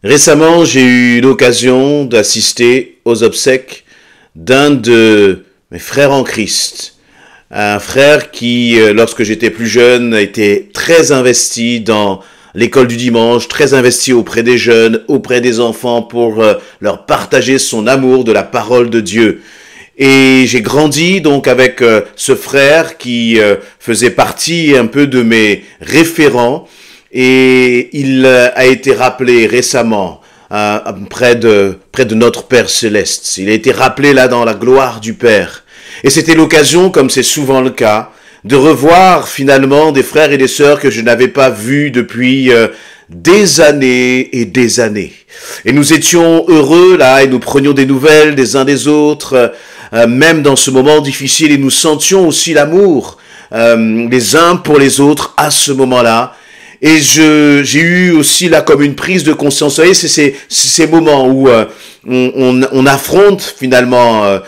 Récemment, j'ai eu l'occasion d'assister aux obsèques d'un de mes frères en Christ. Un frère qui, lorsque j'étais plus jeune, était très investi dans l'école du dimanche, très investi auprès des jeunes, auprès des enfants pour leur partager son amour de la parole de Dieu. Et j'ai grandi donc avec ce frère qui faisait partie un peu de mes référents. Et il a été rappelé récemment près de notre Père Céleste. Il a été rappelé là dans la gloire du Père. Et c'était l'occasion, comme c'est souvent le cas, de revoir finalement des frères et des sœurs que je n'avais pas vus depuis des années et des années. Et nous étions heureux là et nous prenions des nouvelles des uns des autres, même dans ce moment difficile, et nous sentions aussi l'amour les uns pour les autres à ce moment-là. Et j'ai eu aussi là comme une prise de conscience. Vous voyez, c'est ces moments où on affronte finalement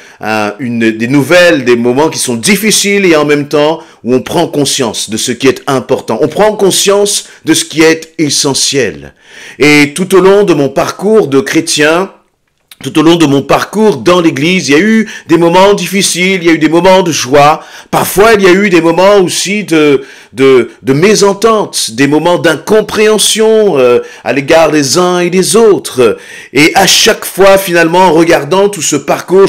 des nouvelles, des moments qui sont difficiles, et en même temps où on prend conscience de ce qui est important. On prend conscience de ce qui est essentiel. Et tout au long de mon parcours de chrétien, tout au long de mon parcours dans l'église, il y a eu des moments difficiles, il y a eu des moments de joie. Parfois, il y a eu des moments aussi de mésentente, des moments d'incompréhension à l'égard des uns et des autres. Et à chaque fois, finalement, en regardant tout ce parcours,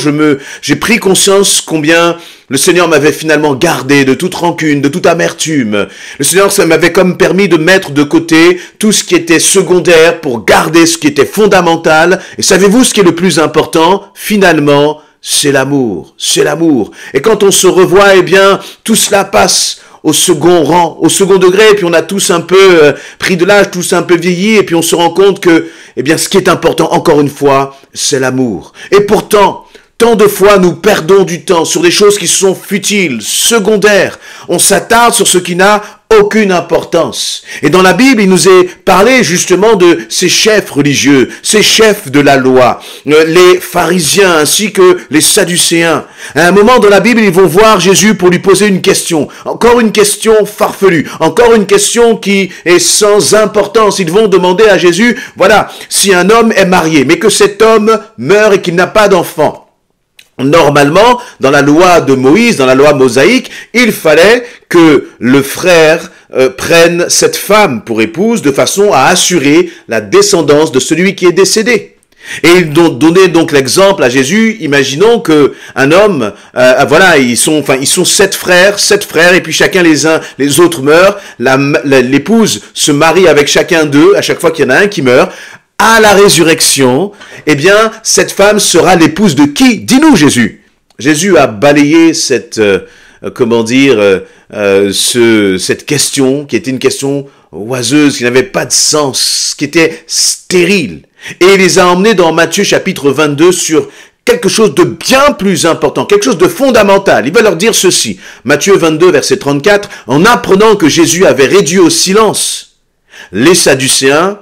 j'ai pris conscience combien le Seigneur m'avait finalement gardé de toute rancune, de toute amertume. Le Seigneur, ça m'avait comme permis de mettre de côté tout ce qui était secondaire pour garder ce qui était fondamental. Et savez-vous ce qui est le plus important? Finalement, c'est l'amour. C'est l'amour. Et quand on se revoit, eh bien, tout cela passe au second rang, au second degré, et puis on a tous un peu pris de l'âge, tous un peu vieilli, et puis on se rend compte que, eh bien, ce qui est important, encore une fois, c'est l'amour. Et pourtant, tant de fois, nous perdons du temps sur des choses qui sont futiles, secondaires. On s'attarde sur ce qui n'a aucune importance. Et dans la Bible, il nous est parlé justement de ces chefs religieux, ces chefs de la loi, les pharisiens ainsi que les sadducéens. À un moment dans la Bible, ils vont voir Jésus pour lui poser une question. Encore une question farfelue, encore une question qui est sans importance. Ils vont demander à Jésus, voilà, si un homme est marié, mais que cet homme meurt et qu'il n'a pas d'enfant. Normalement, dans la loi de Moïse, dans la loi mosaïque, il fallait que le frère prenne cette femme pour épouse de façon à assurer la descendance de celui qui est décédé. Et ils donnaient donc l'exemple à Jésus. Imaginons que un homme, voilà, ils sont 7 frères, et puis chacun les autres meurent. L'épouse se marie avec chacun d'eux à chaque fois qu'il y en a un qui meurt. À la résurrection, eh bien, cette femme sera l'épouse de qui? Dis-nous, Jésus. Jésus a balayé cette question, qui était une question oiseuse, qui n'avait pas de sens, qui était stérile. Et il les a emmenés dans Matthieu chapitre 22 sur quelque chose de bien plus important, quelque chose de fondamental. Il va leur dire ceci. Matthieu 22, verset 34, en apprenant que Jésus avait réduit au silence les Sadducéens,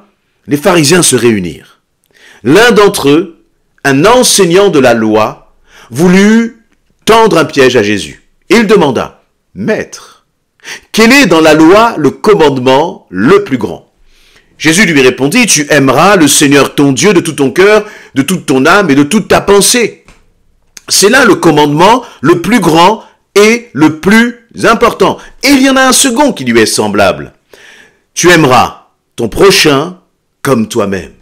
les pharisiens se réunirent. L'un d'entre eux, un enseignant de la loi, voulut tendre un piège à Jésus. Il demanda, « Maître, quel est dans la loi le commandement le plus grand ?» Jésus lui répondit, « Tu aimeras le Seigneur ton Dieu de tout ton cœur, de toute ton âme et de toute ta pensée. » C'est là le commandement le plus grand et le plus important. Et il y en a un second qui lui est semblable. « Tu aimeras ton prochain comme toi-même. »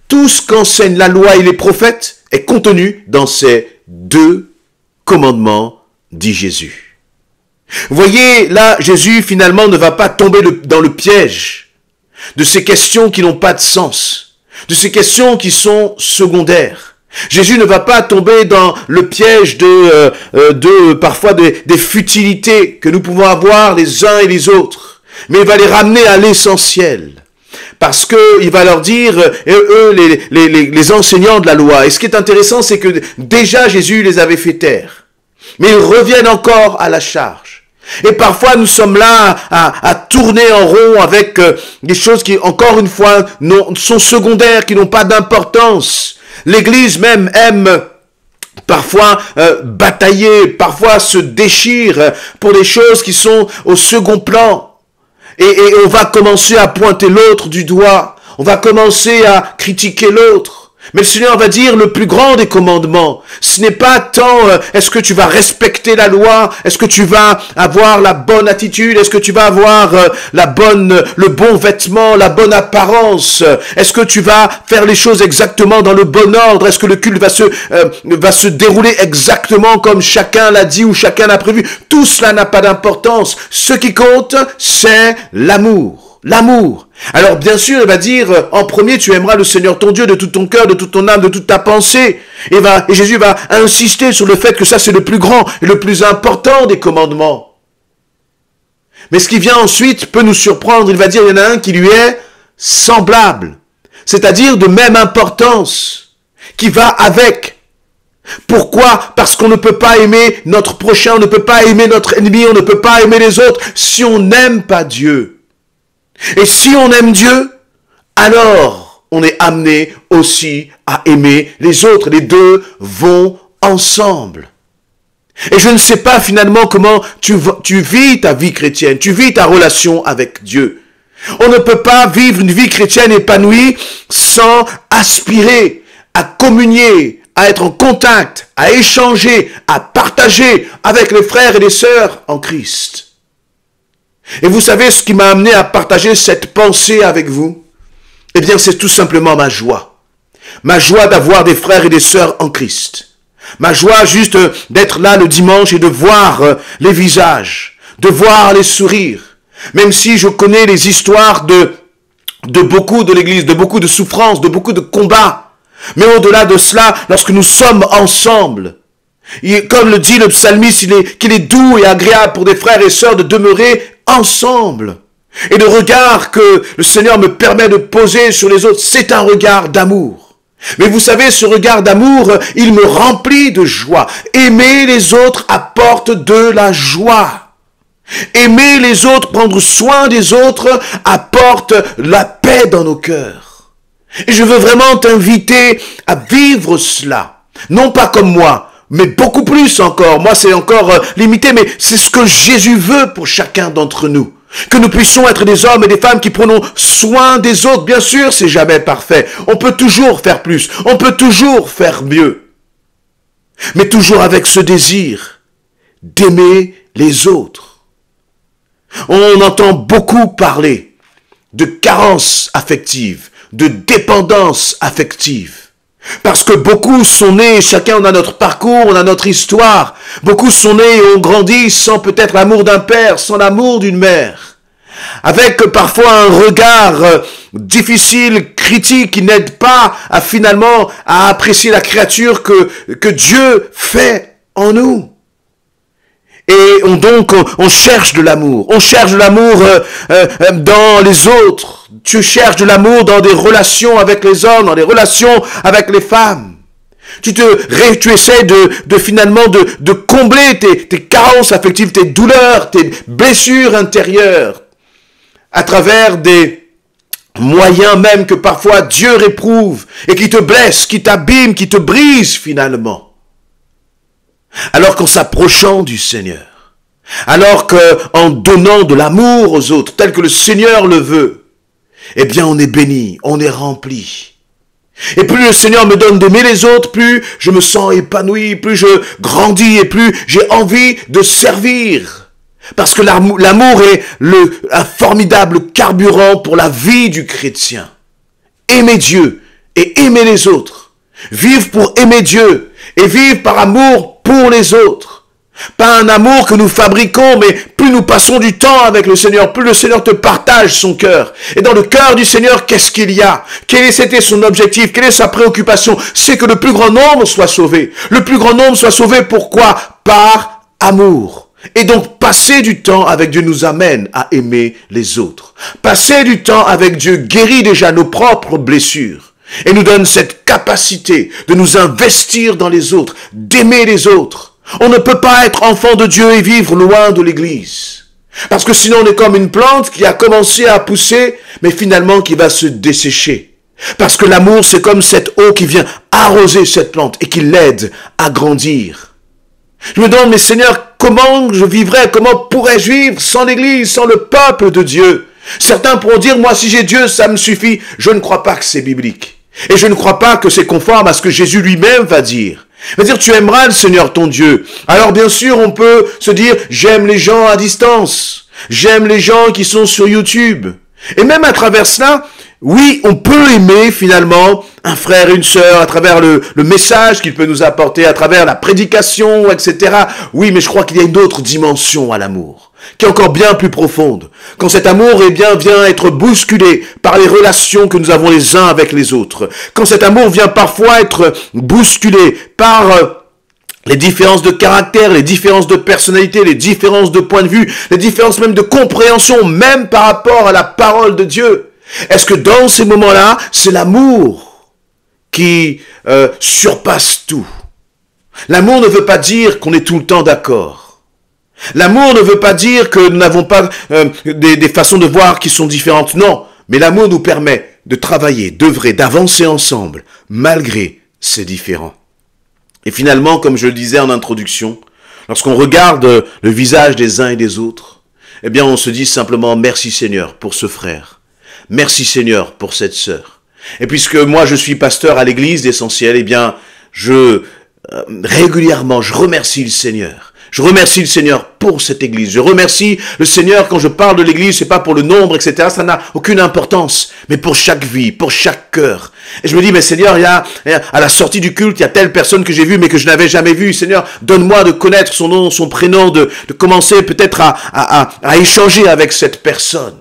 Tout ce qu'enseignent la loi et les prophètes est contenu dans ces 2 commandements, dit Jésus. Vous voyez, là, Jésus finalement ne va pas tomber dans le piège de ces questions qui n'ont pas de sens, de ces questions qui sont secondaires. Jésus ne va pas tomber dans le piège parfois des futilités que nous pouvons avoir les uns et les autres, mais il va les ramener à l'essentiel. Parce que il va leur dire, eux, les enseignants de la loi. Et ce qui est intéressant, c'est que déjà Jésus les avait fait taire. Mais ils reviennent encore à la charge. Et parfois, nous sommes là à tourner en rond avec des choses qui, encore une fois, sont secondaires, qui n'ont pas d'importance. L'Église même aime parfois batailler, parfois se déchire pour des choses qui sont au second plan. Et on va commencer à pointer l'autre du doigt. on va commencer à critiquer l'autre. Mais le Seigneur va dire le plus grand des commandements. Ce n'est pas tant est-ce que tu vas respecter la loi, est-ce que tu vas avoir la bonne attitude, est-ce que tu vas avoir le bon vêtement, la bonne apparence, est-ce que tu vas faire les choses exactement dans le bon ordre, est-ce que le culte va se dérouler exactement comme chacun l'a dit ou chacun l'a prévu. Tout cela n'a pas d'importance. Ce qui compte, c'est l'amour. L'amour. Alors bien sûr, il va dire, en premier, tu aimeras le Seigneur ton Dieu de tout ton cœur, de toute ton âme, de toute ta pensée. Et Jésus va insister sur le fait que ça c'est le plus grand et le plus important des commandements. Mais ce qui vient ensuite peut nous surprendre. Il va dire, il y en a un qui lui est semblable. C'est-à-dire de même importance, qui va avec. Pourquoi? Parce qu'on ne peut pas aimer notre prochain, on ne peut pas aimer notre ennemi, on ne peut pas aimer les autres si on n'aime pas Dieu. Et si on aime Dieu, alors on est amené aussi à aimer les autres. Les deux vont ensemble. Et je ne sais pas finalement comment tu vis ta vie chrétienne, tu vis ta relation avec Dieu. On ne peut pas vivre une vie chrétienne épanouie sans aspirer à communier, à être en contact, à échanger, à partager avec les frères et les sœurs en Christ. Et vous savez ce qui m'a amené à partager cette pensée avec vous? Eh bien, c'est tout simplement ma joie. Ma joie d'avoir des frères et des sœurs en Christ. Ma joie juste d'être là le dimanche et de voir les visages, de voir les sourires. Même si je connais les histoires de beaucoup de l'Église, de beaucoup de souffrances, de beaucoup de combats. Mais au-delà de cela, lorsque nous sommes ensemble, comme le dit le psalmiste, qu'il est doux et agréable pour des frères et sœurs de demeurer ensemble. Et le regard que le Seigneur me permet de poser sur les autres, c'est un regard d'amour. Mais vous savez, ce regard d'amour, il me remplit de joie. Aimer les autres apporte de la joie. Aimer les autres, prendre soin des autres, apporte la paix dans nos cœurs. Et je veux vraiment t'inviter à vivre cela. Non pas comme moi, mais beaucoup plus encore. Moi, c'est encore limité, mais c'est ce que Jésus veut pour chacun d'entre nous. Que nous puissions être des hommes et des femmes qui prenons soin des autres. Bien sûr, c'est jamais parfait. On peut toujours faire plus. On peut toujours faire mieux. Mais toujours avec ce désir d'aimer les autres. On entend beaucoup parler de carence affective, de dépendance affective. Parce que beaucoup sont nés, chacun on a notre parcours, on a notre histoire. Beaucoup sont nés et ont grandi sans peut-être l'amour d'un père, sans l'amour d'une mère. Avec parfois un regard difficile, critique, qui n'aide pas finalement à apprécier la créature que Dieu fait en nous. Et on cherche de l'amour. On cherche de l'amour dans les autres. Tu cherches de l'amour dans des relations avec les hommes, dans des relations avec les femmes. Tu essaies de combler tes carences affectives, tes douleurs, tes blessures intérieures, à travers des moyens même que parfois Dieu réprouve et qui te blessent, qui t'abîment, qui te brisent finalement. Alors qu'en s'approchant du Seigneur, alors qu'en donnant de l'amour aux autres, tel que le Seigneur le veut, eh bien on est béni, on est rempli. Et plus le Seigneur me donne d'aimer les autres, plus je me sens épanoui, plus je grandis et plus j'ai envie de servir. Parce que l'amour est un formidable carburant pour la vie du chrétien. Aimer Dieu et aimer les autres. Vivre pour aimer Dieu et vivre par amour pour les autres. Pas un amour que nous fabriquons, mais plus nous passons du temps avec le Seigneur, plus le Seigneur te partage son cœur. Et dans le cœur du Seigneur, qu'est-ce qu'il y a? C'était son objectif? Quelle est sa préoccupation? C'est que le plus grand nombre soit sauvé. Le plus grand nombre soit sauvé, pourquoi? Par amour. Et donc, passer du temps avec Dieu nous amène à aimer les autres. Passer du temps avec Dieu guérit déjà nos propres blessures et nous donne cette capacité de nous investir dans les autres, d'aimer les autres. On ne peut pas être enfant de Dieu et vivre loin de l'Église. Parce que sinon on est comme une plante qui a commencé à pousser, mais finalement qui va se dessécher. Parce que l'amour, c'est comme cette eau qui vient arroser cette plante et qui l'aide à grandir. Je me demande, mais Seigneur, comment je vivrais, comment pourrais-je vivre sans l'Église, sans le peuple de Dieu? Certains pourront dire, moi si j'ai Dieu, ça me suffit. Je ne crois pas que c'est biblique. Et je ne crois pas que c'est conforme à ce que Jésus lui-même va dire. Il va dire, tu aimeras le Seigneur ton Dieu. Alors bien sûr, on peut se dire, j'aime les gens à distance. J'aime les gens qui sont sur YouTube. Et même à travers cela, oui, on peut aimer finalement un frère, une sœur, à travers le message qu'il peut nous apporter, à travers la prédication, etc. Oui, mais je crois qu'il y a une autre dimension à l'amour, qui est encore bien plus profonde. Quand cet amour vient être bousculé par les relations que nous avons les uns avec les autres. Quand cet amour vient parfois être bousculé par les différences de caractère, les différences de personnalité, les différences de point de vue, les différences même de compréhension, même par rapport à la parole de Dieu. Est-ce que dans ces moments-là, c'est l'amour qui surpasse tout? L'amour ne veut pas dire qu'on est tout le temps d'accord. L'amour ne veut pas dire que nous n'avons pas des façons de voir qui sont différentes. Non, mais l'amour nous permet de travailler, d'œuvrer, d'avancer ensemble, malgré ces différends. Et finalement, comme je le disais en introduction, lorsqu'on regarde le visage des uns et des autres, eh bien on se dit simplement merci Seigneur pour ce frère. Merci Seigneur pour cette sœur. Et puisque moi je suis pasteur à l'église d'Essentiel, eh bien régulièrement je remercie le Seigneur. Je remercie le Seigneur pour cette église. Je remercie le Seigneur quand je parle de l'église, c'est pas pour le nombre, etc. Ça n'a aucune importance, mais pour chaque vie, pour chaque cœur. Et je me dis, mais Seigneur, à la sortie du culte, il y a telle personne que j'ai vue, mais que je n'avais jamais vue. Seigneur, donne-moi de connaître son nom, son prénom, de commencer peut-être à échanger avec cette personne.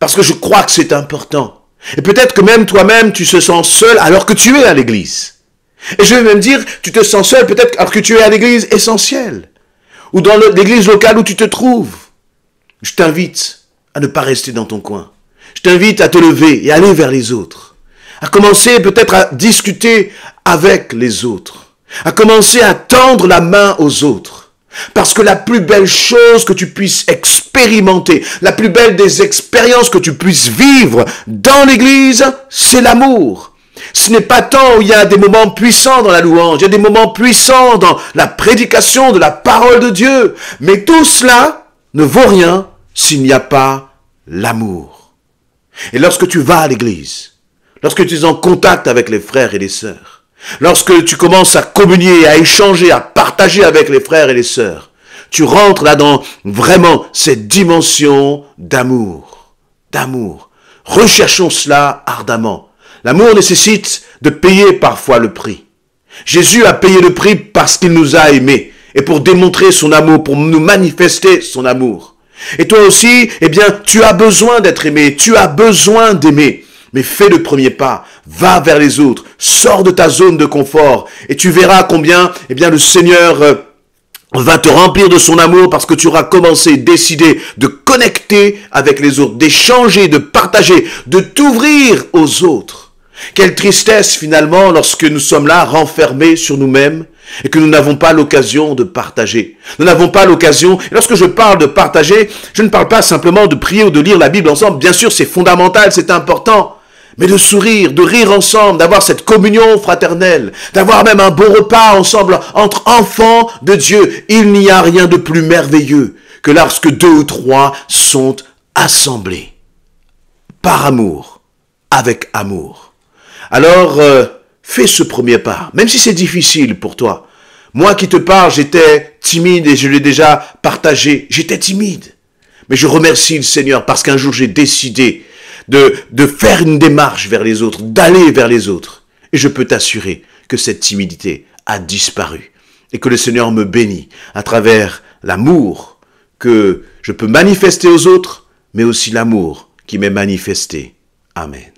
Parce que je crois que c'est important. Et peut-être que même toi-même, tu te sens seul alors que tu es à l'église. Et je vais même dire, tu te sens seul peut-être alors que tu es à l'église Essentielle. Ou dans l'église locale où tu te trouves. Je t'invite à ne pas rester dans ton coin. Je t'invite à te lever et aller vers les autres. À commencer peut-être à discuter avec les autres. À commencer à tendre la main aux autres. Parce que la plus belle chose que tu puisses expérimenter, la plus belle des expériences que tu puisses vivre dans l'église, c'est l'amour. Ce n'est pas tant où il y a des moments puissants dans la louange, il y a des moments puissants dans la prédication de la parole de Dieu. Mais tout cela ne vaut rien s'il n'y a pas l'amour. Et lorsque tu vas à l'église, lorsque tu es en contact avec les frères et les sœurs, lorsque tu commences à communier, à échanger, à partager avec les frères et les sœurs, tu rentres là dans vraiment cette dimension d'amour. D'amour. Recherchons cela ardemment. L'amour nécessite de payer parfois le prix. Jésus a payé le prix parce qu'il nous a aimés et pour démontrer son amour, pour nous manifester son amour. Et toi aussi, eh bien, tu as besoin d'être aimé, tu as besoin d'aimer. Mais fais le premier pas, va vers les autres, sors de ta zone de confort et tu verras combien, eh bien, le Seigneur va te remplir de son amour parce que tu auras commencé, décidé de connecter avec les autres, d'échanger, de partager, de t'ouvrir aux autres. Quelle tristesse finalement lorsque nous sommes là renfermés sur nous-mêmes et que nous n'avons pas l'occasion de partager. Nous n'avons pas l'occasion, et lorsque je parle de partager, je ne parle pas simplement de prier ou de lire la Bible ensemble, bien sûr c'est fondamental, c'est important, mais de sourire, de rire ensemble, d'avoir cette communion fraternelle, d'avoir même un bon repas ensemble entre enfants de Dieu. Il n'y a rien de plus merveilleux que lorsque 2 ou 3 sont assemblés par amour, avec amour. Alors, fais ce premier pas, même si c'est difficile pour toi. Moi qui te parle, j'étais timide et je l'ai déjà partagé. J'étais timide. Mais je remercie le Seigneur parce qu'un jour j'ai décidé de faire une démarche vers les autres, d'aller vers les autres. Et je peux t'assurer que cette timidité a disparu. Et que le Seigneur me bénit à travers l'amour que je peux manifester aux autres, mais aussi l'amour qui m'est manifesté. Amen.